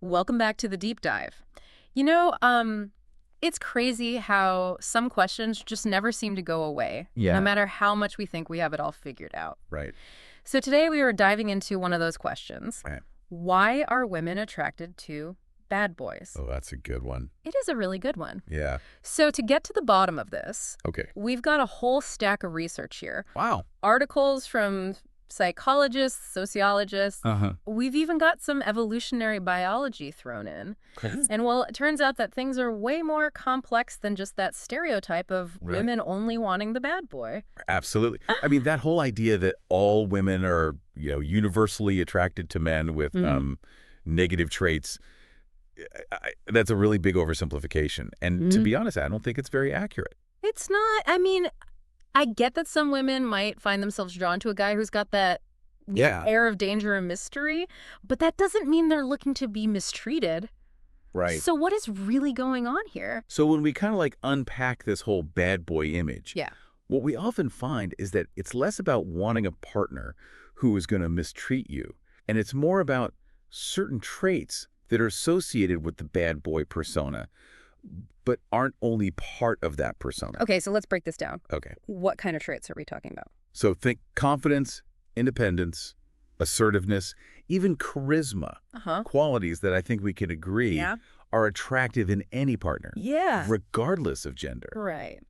Welcome back to the deep dive. You know, it's crazy how some questions just never seem to go away, no Yeah, matter how much we think we have it all figured out. right. So today we are diving into one of those questions. Right. Why are women attracted to bad boys? Oh, that's a good one. It is a really good one. Yeah. So to get to the bottom of this, Okay. we've got a whole stack of research here. Wow. Articles from psychologists, sociologists. Uh-huh. We've even got some evolutionary biology thrown in. Okay. And well, it turns out that things are way more complex than just that stereotype of Right. women only wanting the bad boy. Absolutely. I mean, that whole idea that all women are, universally attracted to men with negative traits, that's a really big oversimplification. And to be honest, I don't think it's very accurate. It's not, I mean, I get that some women might find themselves drawn to a guy who's got that Yeah. air of danger and mystery, but that doesn't mean they're looking to be mistreated. Right. So what is really going on here? So when we kind of like unpack this whole bad boy image, Yeah. what we often find is that it's less about wanting a partner who is going to mistreat you, and it's more about certain traits that are associated with the bad boy persona, but aren't only part of that persona. Okay, so let's break this down. Okay. What kind of traits are we talking about? So think confidence, independence, assertiveness, even charisma, Uh-huh. qualities that I think we can agree Yeah. are attractive in any partner, Yeah. regardless of gender. Right.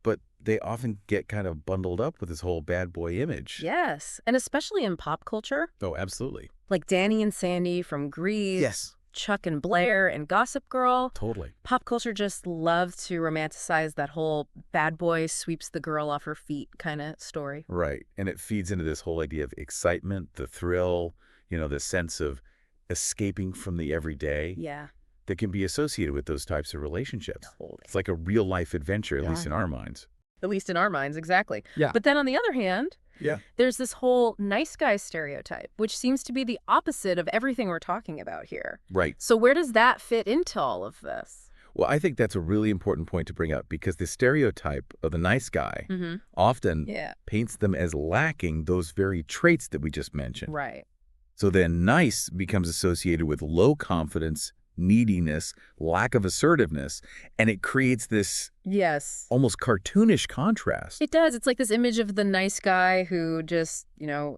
But they often get kind of bundled up with this whole bad boy image. Yes. And especially in pop culture, Oh, absolutely. like Danny and Sandy from Grease, Yes, Chuck and Blair and Gossip Girl. totally. Pop culture just loves to romanticize that whole bad boy sweeps the girl off her feet kind of story. Right. And it feeds into this whole idea of excitement, the thrill, the sense of escaping from the everyday Yeah. that can be associated with those types of relationships. Totally. It's like a real life adventure, at least in Yeah. our minds. At least in our minds, exactly. Yeah. But then on the other hand, Yeah. there's this whole nice guy stereotype, which seems to be the opposite of everything we're talking about here. Right. So where does that fit into all of this? Well, I think that's a really important point to bring up because the stereotype of the nice guy Mm-hmm. often Yeah. paints them as lacking those very traits that we just mentioned. Right. So then nice becomes associated with low confidence, neediness, lack of assertiveness, and it creates this Yes. almost cartoonish contrast. It does. It's like this image of the nice guy who just,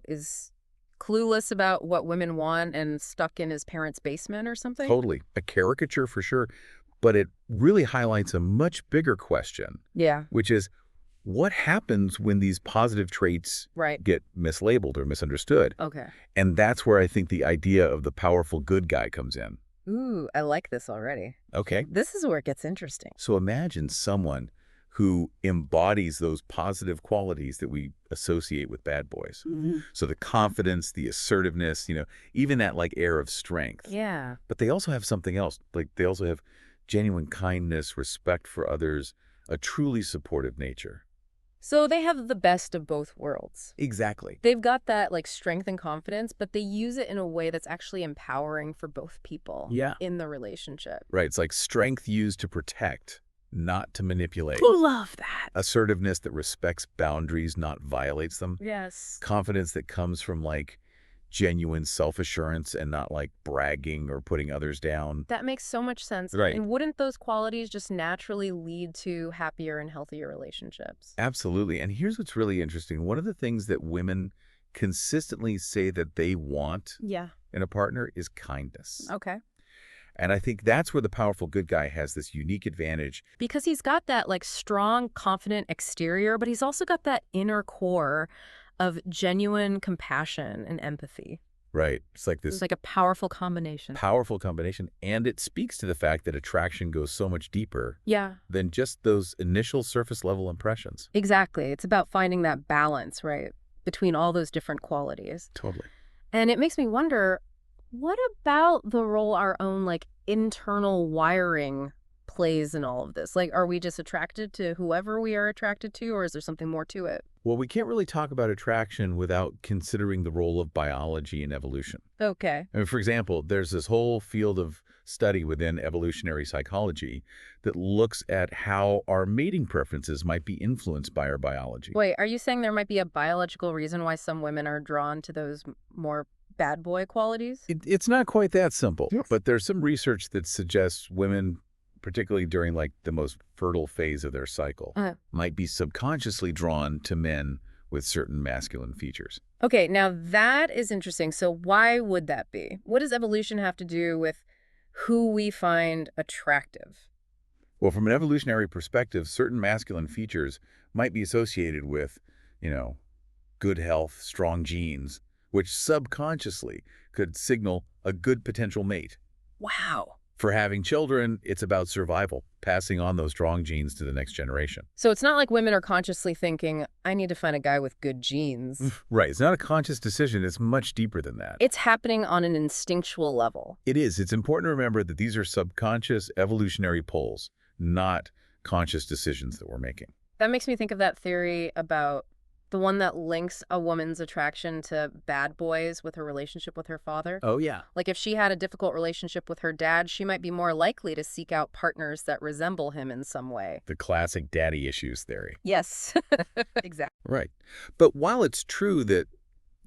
is clueless about what women want and stuck in his parents' basement or something. Totally. A caricature for sure, but it really highlights a much bigger question, Yeah. which is what happens when these positive traits Right. get mislabeled or misunderstood? Okay. And that's where I think the idea of the powerful good guy comes in. Ooh, I like this already. Okay. This is where it gets interesting. So imagine someone who embodies those positive qualities that we associate with bad boys. So the confidence, the assertiveness, even that like air of strength. Yeah. But they also have something else. Like they also have genuine kindness, respect for others, a truly supportive nature. So they have the best of both worlds. Exactly. They've got that like strength and confidence, but they use it in a way that's actually empowering for both people Yeah. in the relationship. Right. It's like strength used to protect, not to manipulate. Love that. Assertiveness that respects boundaries, not violates them. Yes. Confidence that comes from like genuine self-assurance and not like bragging or putting others down. That makes so much sense. Right. And wouldn't those qualities just naturally lead to happier and healthier relationships? Absolutely. And here's what's really interesting. One of the things that women consistently say that they want Yeah. in a partner is kindness. Okay. And I think that's where the powerful good guy has this unique advantage. Because he's got that like strong, confident exterior, but he's also got that inner core of genuine compassion and empathy. Right. It's like this It's like a powerful combination. powerful combination. And it speaks to the fact that attraction goes so much deeper Yeah, than just those initial surface level impressions. exactly. It's about finding that balance, right, between all those different qualities. Totally. And it makes me wonder, what about the role our own like internal wiring plays in all of this? Like, are we just attracted to whoever we are attracted to, or is there something more to it? Well, we can't really talk about attraction without considering the role of biology and evolution. Okay. I mean, for example, there's this whole field of study within evolutionary psychology that looks at how our mating preferences might be influenced by our biology. Wait, are you saying there might be a biological reason why some women are drawn to those more bad boy qualities? It's not quite that simple, Yes. but there's some research that suggests women, particularly during like the most fertile phase of their cycle, Uh, might be subconsciously drawn to men with certain masculine features. okay, now that is interesting. So why would that be? What does evolution have to do with who we find attractive? Well, from an evolutionary perspective, certain masculine features might be associated with, you know, good health, strong genes, which subconsciously could signal a good potential mate. Wow. For having children, it's about survival, passing on those strong genes to the next generation. So it's not like women are consciously thinking, I need to find a guy with good genes. Right. It's not a conscious decision. It's much deeper than that. It's happening on an instinctual level. It is. It's important to remember that these are subconscious evolutionary pulls, not conscious decisions that we're making. That makes me think of that theory about the one that links a woman's attraction to bad boys with her relationship with her father. Oh, yeah. Like if she had a difficult relationship with her dad, she might be more likely to seek out partners that resemble him in some way. The classic daddy issues theory. Yes, exactly. Right. But while it's true that,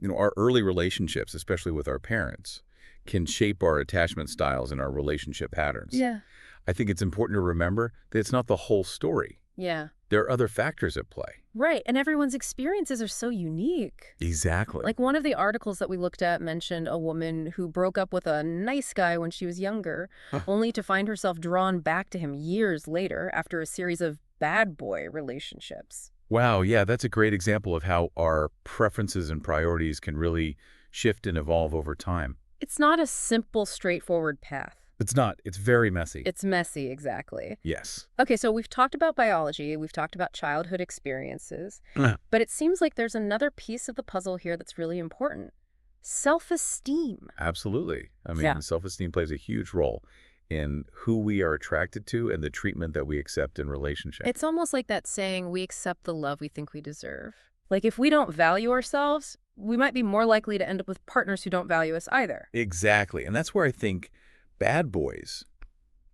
our early relationships, especially with our parents, can shape our attachment styles and our relationship patterns, Yeah. I think it's important to remember that it's not the whole story. Yeah. There are other factors at play. Right. And everyone's experiences are so unique. Exactly. Like one of the articles that we looked at mentioned a woman who broke up with a nice guy when she was younger, only to find herself drawn back to him years later after a series of bad boy relationships. Wow, yeah, that's a great example of how our preferences and priorities can really shift and evolve over time. It's not a simple, straightforward path. It's not. It's very messy. It's messy, exactly. Yes. Okay, so we've talked about biology, we've talked about childhood experiences, but it seems like there's another piece of the puzzle here that's really important. Self-esteem. Absolutely. I mean, Yeah. self-esteem plays a huge role in who we are attracted to and the treatment that we accept in relationships. It's almost like that saying, we accept the love we think we deserve. Like if we don't value ourselves, we might be more likely to end up with partners who don't value us either. Exactly. And that's where I think bad boys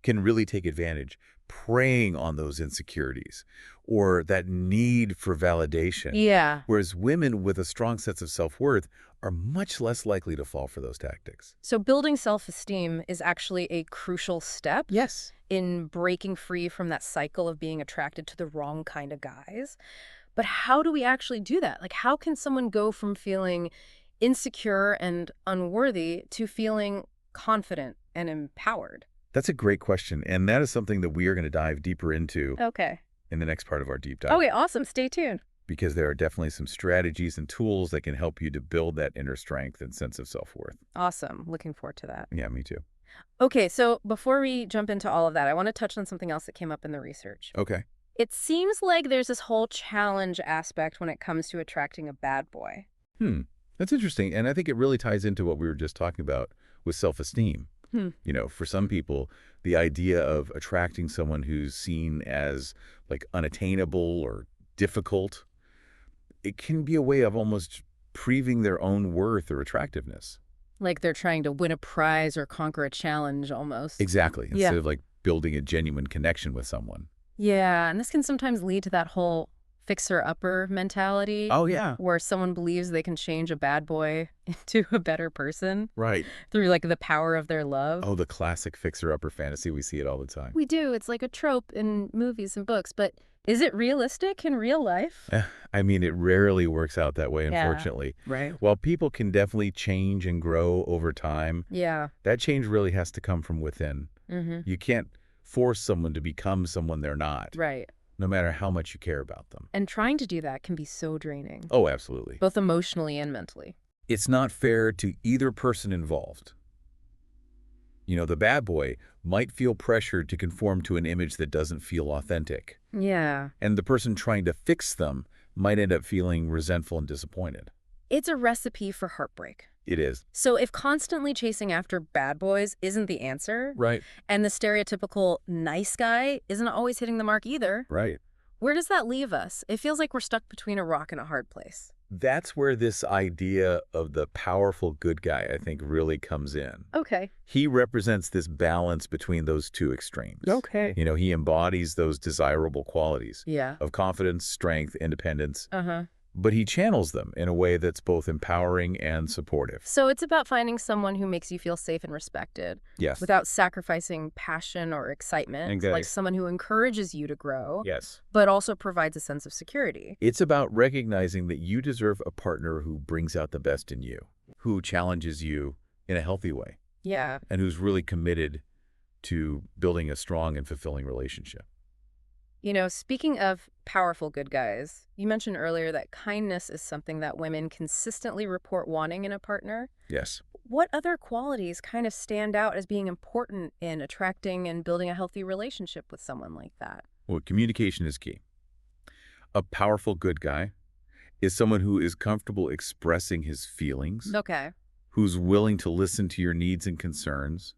can really take advantage, preying on those insecurities or that need for validation. Yeah. Whereas women with a strong sense of self-worth are much less likely to fall for those tactics. So building self-esteem is actually a crucial step Yes. in breaking free from that cycle of being attracted to the wrong kind of guys. But how do we actually do that? Like, how can someone go from feeling insecure and unworthy to feeling confident and empowered? That's a great question, and that is something that we are going to dive deeper into Okay. in the next part of our deep dive. Okay, awesome. Stay tuned. Because there are definitely some strategies and tools that can help you to build that inner strength and sense of self-worth. Awesome. Looking forward to that. Yeah, me too. Okay, so before we jump into all of that, I want to touch on something else that came up in the research. Okay. It seems like there's this whole challenge aspect when it comes to attracting a bad boy. That's interesting, and I think it really ties into what we were just talking about with self-esteem. For some people, the idea of attracting someone who's seen as like unattainable or difficult, it can be a way of almost proving their own worth or attractiveness. Like they're trying to win a prize or conquer a challenge almost. Exactly. Yeah. Instead of like building a genuine connection with someone. Yeah, and this can sometimes lead to that whole fixer-upper mentality. Oh, yeah. Where someone believes they can change a bad boy into a better person Right. through like the power of their love. Oh, the classic fixer-upper fantasy. We see it all the time. We do. It's like a trope in movies and books, but is it realistic in real life? I mean, it rarely works out that way, Yeah. unfortunately. Right. While people can definitely change and grow over time, Yeah. that change really has to come from within. You can't force someone to become someone they're not, Right. no matter how much you care about them. And trying to do that can be so draining, Oh, absolutely. both emotionally and mentally. It's not fair to either person involved. The bad boy might feel pressured to conform to an image that doesn't feel authentic. Yeah. And the person trying to fix them might end up feeling resentful and disappointed. It's a recipe for heartbreak. It is. So if constantly chasing after bad boys isn't the answer, Right. and the stereotypical nice guy isn't always hitting the mark either, Right. where does that leave us? It feels like we're stuck between a rock and a hard place. That's where this idea of the powerful good guy, I think, really comes in. Okay. He represents this balance between those two extremes. Okay. He embodies those desirable qualities Yeah. of confidence, strength, independence, Uh-huh. but he channels them in a way that's both empowering and supportive. So it's about finding someone who makes you feel safe and respected Yes. without sacrificing passion or excitement, Okay. like someone who encourages you to grow, Yes. but also provides a sense of security. It's about recognizing that you deserve a partner who brings out the best in you, who challenges you in a healthy way, Yeah. and who's really committed to building a strong and fulfilling relationship. Speaking of powerful good guys, you mentioned earlier that kindness is something that women consistently report wanting in a partner. Yes. What other qualities kind of stand out as being important in attracting and building a healthy relationship with someone like that? Well, communication is key. A powerful good guy is someone who is comfortable expressing his feelings, Okay. who's willing to listen to your needs and concerns,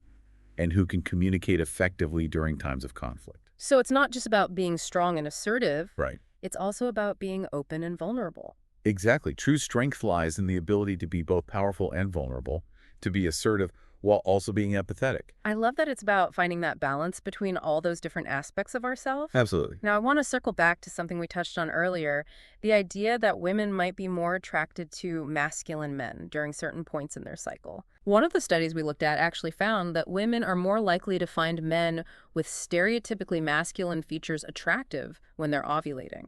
and who can communicate effectively during times of conflict. So it's not just about being strong and assertive, Right. it's also about being open and vulnerable. Exactly. True strength lies in the ability to be both powerful and vulnerable, to be assertive while also being empathetic. I love that it's about finding that balance between all those different aspects of ourselves. Absolutely. Now, I want to circle back to something we touched on earlier, the idea that women might be more attracted to masculine men during certain points in their cycle. One of the studies we looked at actually found that women are more likely to find men with stereotypically masculine features attractive when they're ovulating.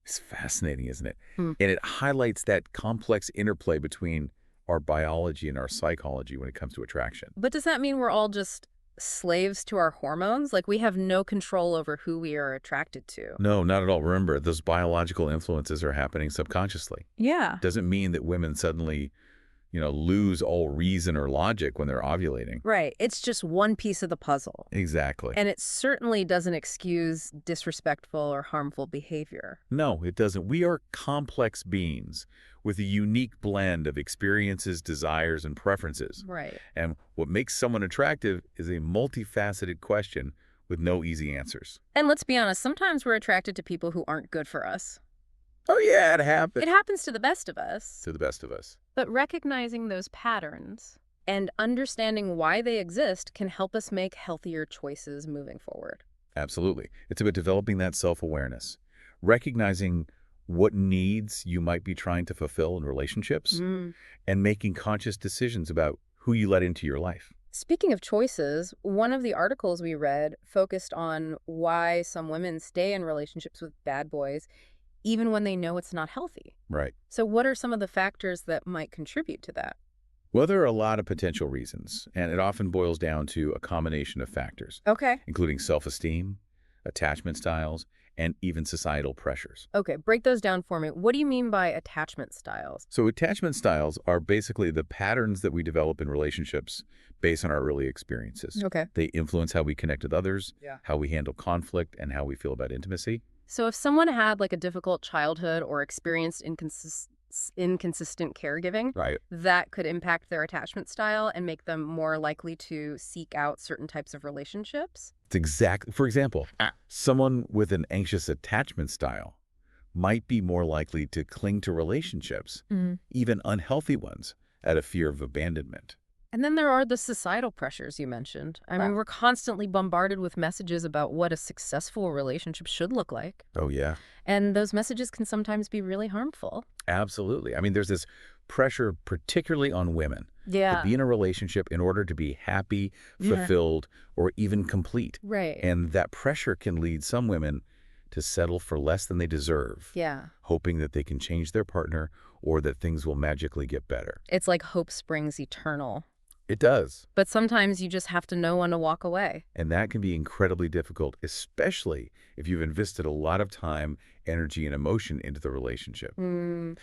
It's fascinating, isn't it? Hmm. And it highlights that complex interplay between our biology and our psychology when it comes to attraction. But does that mean we're all just slaves to our hormones? Like we have no control over who we are attracted to? No, not at all. Remember, those biological influences are happening subconsciously. Yeah. Doesn't mean that women suddenly, lose all reason or logic when they're ovulating. Right. It's just one piece of the puzzle. Exactly. And it certainly doesn't excuse disrespectful or harmful behavior. No, it doesn't. We are complex beings with a unique blend of experiences, desires, and preferences. Right. And what makes someone attractive is a multifaceted question with no easy answers. And let's be honest, sometimes we're attracted to people who aren't good for us. Oh, yeah, it happens. It happens to the best of us. To the best of us. But recognizing those patterns and understanding why they exist can help us make healthier choices moving forward. Absolutely. It's about developing that self-awareness, recognizing what needs you might be trying to fulfill in relationships, and making conscious decisions about who you let into your life. Speaking of choices, one of the articles we read focused on why some women stay in relationships with bad boys even when they know it's not healthy. Right. So what are some of the factors that might contribute to that? Well, there are a lot of potential reasons, and it often boils down to a combination of factors, Okay. including self-esteem, attachment styles, and even societal pressures. Okay, break those down for me. What do you mean by attachment styles? So attachment styles are basically the patterns that we develop in relationships based on our early experiences. Okay. They influence how we connect with others, Yeah. how we handle conflict, and how we feel about intimacy. So if someone had like a difficult childhood or experienced inconsistent caregiving, Right. that could impact their attachment style and make them more likely to seek out certain types of relationships? It's exactly, for example, someone with an anxious attachment style might be more likely to cling to relationships, even unhealthy ones, out of fear of abandonment. And then there are the societal pressures you mentioned. I mean, we're constantly bombarded with messages about what a successful relationship should look like. Oh, yeah. And those messages can sometimes be really harmful. Absolutely. I mean, there's this pressure, particularly on women, to be in a relationship in order to be happy, fulfilled, or even complete. Right. And that pressure can lead some women to settle for less than they deserve, Yeah. hoping that they can change their partner or that things will magically get better. It's like hope springs eternal. It does. But sometimes you just have to know when to walk away. And that can be incredibly difficult, especially if you've invested a lot of time, energy, and emotion into the relationship.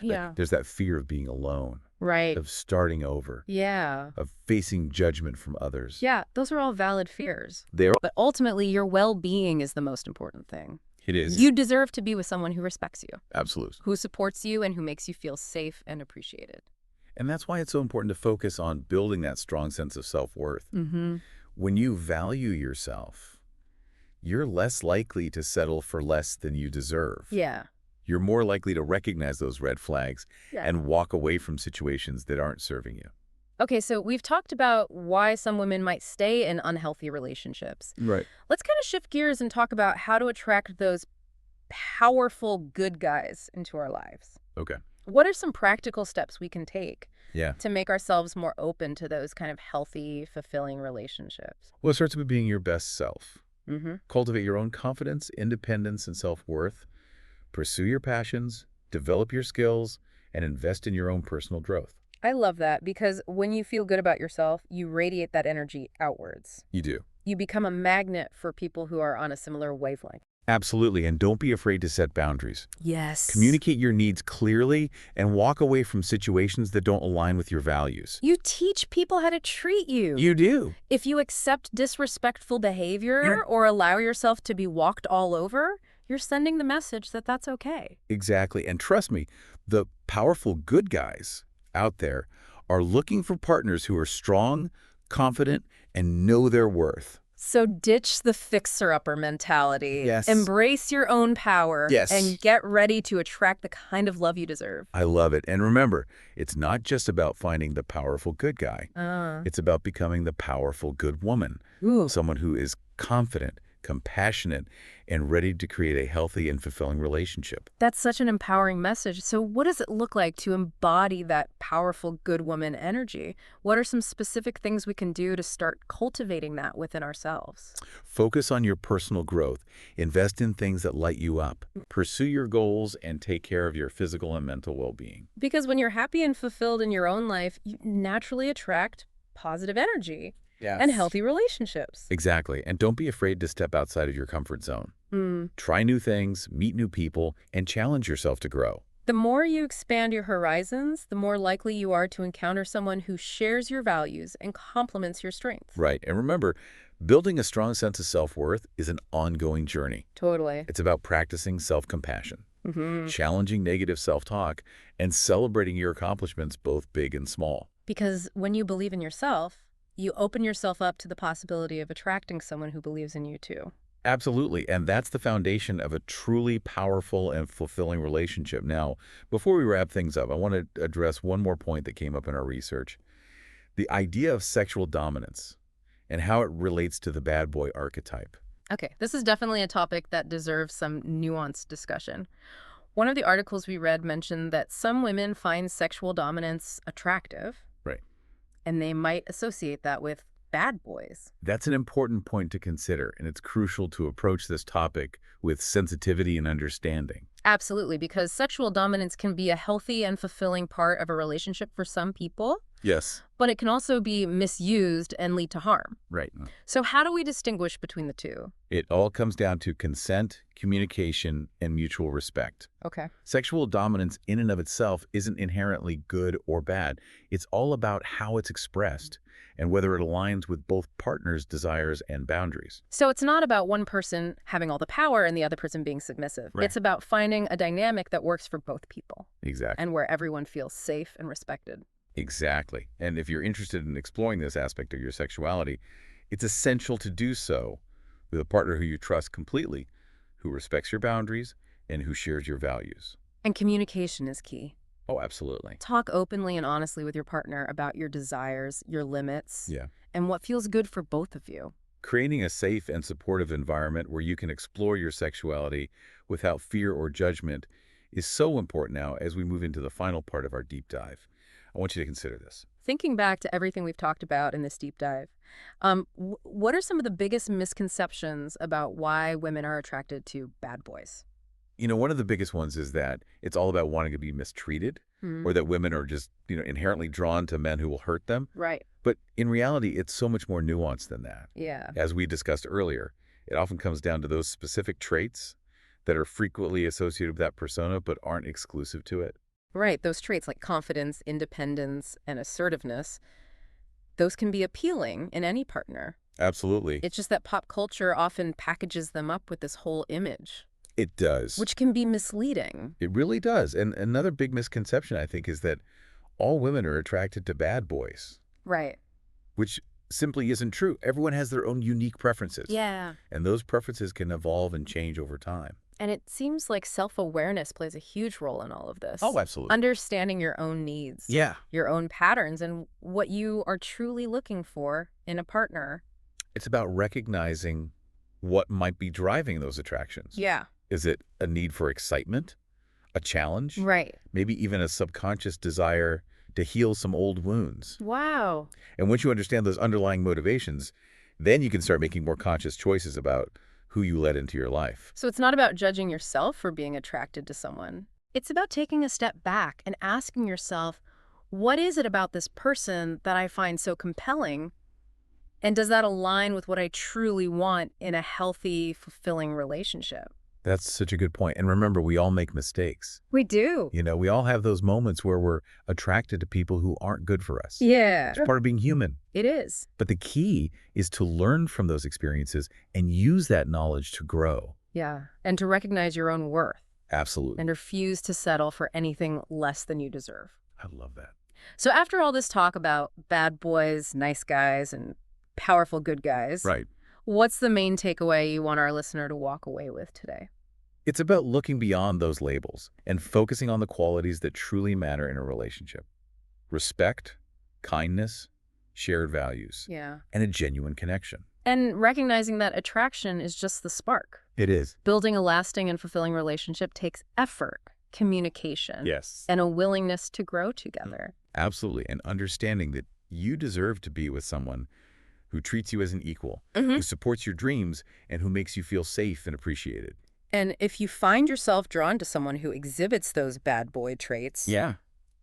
Yeah. There's that fear of being alone, Right. of starting over, Yeah. of facing judgment from others. Yeah, those are all valid fears. There But ultimately, your well-being is the most important thing. it is. You deserve to be with someone who respects you, Absolutely. who supports you, and who makes you feel safe and appreciated. And that's why it's so important to focus on building that strong sense of self-worth. Mm-hmm. When you value yourself, you're less likely to settle for less than you deserve. Yeah. You're more likely to recognize those red flags Yeah. and walk away from situations that aren't serving you. Okay, so we've talked about why some women might stay in unhealthy relationships. Right. Let's kind of shift gears and talk about how to attract those powerful good guys into our lives. Okay. What are some practical steps we can take Yeah. to make ourselves more open to those kind of healthy, fulfilling relationships? Well, it starts with being your best self. Mm-hmm. Cultivate your own confidence, independence, and self-worth. Pursue your passions, develop your skills, and invest in your own personal growth. I love that because when you feel good about yourself, you radiate that energy outwards. You do. You become a magnet for people who are on a similar wavelength. Absolutely, and don't be afraid to set boundaries. Yes. Communicate your needs clearly and walk away from situations that don't align with your values. You teach people how to treat you. You do. If you accept disrespectful behavior or allow yourself to be walked all over, you're sending the message that that's okay. Exactly, and trust me, the powerful good guys out there are looking for partners who are strong, confident, and know their worth. So ditch the fixer-upper mentality. Yes. Embrace your own power. Yes. And get ready to attract the kind of love you deserve. I love it. And remember, it's not just about finding the powerful good guy. It's about becoming the powerful good woman. Ooh. Someone who is confident, compassionate, and ready to create a healthy and fulfilling relationship. That's such an empowering message. So what does it look like to embody that powerful good woman energy? What are some specific things we can do to start cultivating that within ourselves? Focus on your personal growth. Invest in things that light you up. Pursue your goals and take care of your physical and mental well-being. Because when you're happy and fulfilled in your own life, you naturally attract positive energy and healthy relationships. Exactly. And don't be afraid to step outside of your comfort zone. Try new things, meet new people, and challenge yourself to grow. The more you expand your horizons, the more likely you are to encounter someone who shares your values and complements your strengths. Right. And remember, building a strong sense of self-worth is an ongoing journey. Totally. It's about practicing self-compassion, Mm-hmm. challenging negative self-talk, and celebrating your accomplishments, both big and small. Because when you believe in yourself, you open yourself up to the possibility of attracting someone who believes in you too. Absolutely. And that's the foundation of a truly powerful and fulfilling relationship. Now, before we wrap things up, I want to address one more point that came up in our research. The idea of sexual dominance and how it relates to the bad boy archetype. Okay, this is definitely a topic that deserves some nuanced discussion. One of the articles we read mentioned that some women find sexual dominance attractive, Right. and they might associate that with bad boys. That's an important point to consider, and it's crucial to approach this topic with sensitivity and understanding. Absolutely, because sexual dominance can be a healthy and fulfilling part of a relationship for some people, Yes. but it can also be misused and lead to harm. Right. So how do we distinguish between the two? It all comes down to consent, communication, and mutual respect. Okay. Sexual dominance in and of itself isn't inherently good or bad. It's all about how it's expressed and whether it aligns with both partners' desires and boundaries. So it's not about one person having all the power and the other person being submissive. Right. It's about finding a dynamic that works for both people Exactly. and where everyone feels safe and respected. Exactly. And if you're interested in exploring this aspect of your sexuality, it's essential to do so with a partner who you trust completely, who respects your boundaries, and who shares your values. And communication is key. Oh, absolutely. Talk openly and honestly with your partner about your desires, your limits, Yeah. and what feels good for both of you. Creating a safe and supportive environment where you can explore your sexuality without fear or judgment is so important now as we move into the final part of our deep dive. I want you to consider this. Thinking back to everything we've talked about in this deep dive, what are some of the biggest misconceptions about why women are attracted to bad boys? You know, one of the biggest ones is that it's all about wanting to be mistreated, or that women are just, inherently drawn to men who will hurt them. Right. But in reality, it's so much more nuanced than that. Yeah. As we discussed earlier, it often comes down to those specific traits that are frequently associated with that persona but aren't exclusive to it. Right. Those traits like confidence, independence, and assertiveness, those can be appealing in any partner. Absolutely. It's just that pop culture often packages them up with this whole image, It does. which can be misleading. It really does. And another big misconception, I think, is that all women are attracted to bad boys, Right. which simply isn't true. Everyone has their own unique preferences. Yeah. And those preferences can evolve and change over time. And it seems like self-awareness plays a huge role in all of this. Oh, absolutely. Understanding your own needs, Yeah. your own patterns, and what you are truly looking for in a partner. It's about recognizing what might be driving those attractions. Yeah. Is it a need for excitement, a challenge, Right. maybe even a subconscious desire to heal some old wounds. Wow. And once you understand those underlying motivations, then you can start making more conscious choices about who you let into your life. So it's not about judging yourself for being attracted to someone. It's about taking a step back and asking yourself, what is it about this person that I find so compelling? And does that align with what I truly want in a healthy, fulfilling relationship? That's such a good point. And remember, we all make mistakes. We do. We all have those moments where we're attracted to people who aren't good for us. Yeah. It's part of being human. It is. But the key is to learn from those experiences and use that knowledge to grow. Yeah. And to recognize your own worth Absolutely. and refuse to settle for anything less than you deserve. I love that. So after all this talk about bad boys, nice guys, and powerful good guys, Right. what's the main takeaway you want our listener to walk away with today? It's about looking beyond those labels and focusing on the qualities that truly matter in a relationship. Respect, kindness, shared values, Yeah. and a genuine connection. And recognizing that attraction is just the spark. It is. Building a lasting and fulfilling relationship takes effort, communication, Yes. and a willingness to grow together. Absolutely. And understanding that you deserve to be with someone who treats you as an equal, Mm-hmm. who supports your dreams, and who makes you feel safe and appreciated. And if you find yourself drawn to someone who exhibits those bad boy traits, Yeah.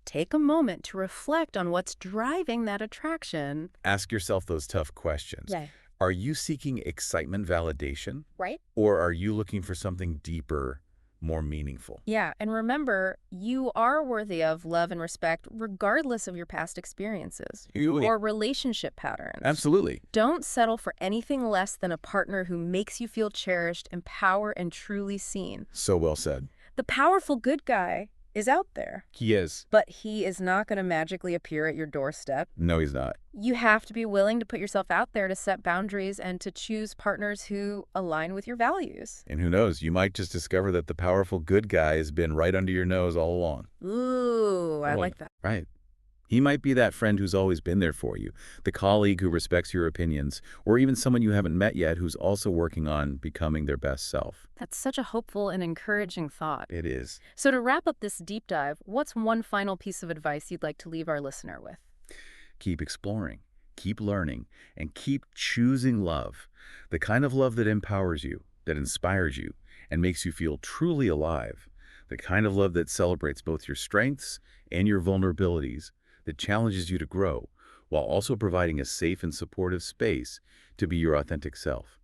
take a moment to reflect on what's driving that attraction. Ask yourself those tough questions. Yeah. Are you seeking excitement validation, Right? or are you looking for something deeper, more meaningful? Yeah, and remember, you are worthy of love and respect regardless of your past experiences or relationship patterns. Absolutely. Don't settle for anything less than a partner who makes you feel cherished, empowered, and truly seen. So well said. The powerful good guy is out there, He is. but he is not going to magically appear at your doorstep. No, he's not. You have to be willing to put yourself out there to set boundaries and to choose partners who align with your values. And who knows, you might just discover that the powerful good guy has been right under your nose all along. Ooh, I like that. Right. He might be that friend who's always been there for you, the colleague who respects your opinions, or even someone you haven't met yet who's also working on becoming their best self. That's such a hopeful and encouraging thought. It is. So to wrap up this deep dive, what's one final piece of advice you'd like to leave our listener with? Keep exploring, keep learning, and keep choosing love. The kind of love that empowers you, that inspires you, and makes you feel truly alive. The kind of love that celebrates both your strengths and your vulnerabilities, that challenges you to grow, while also providing a safe and supportive space to be your authentic self.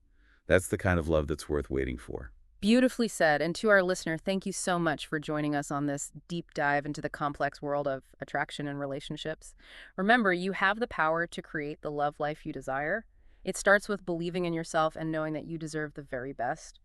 That's the kind of love that's worth waiting for. Beautifully said. And to our listener, thank you so much for joining us on this deep dive into the complex world of attraction and relationships. Remember, you have the power to create the love life you desire. It starts with believing in yourself and knowing that you deserve the very best.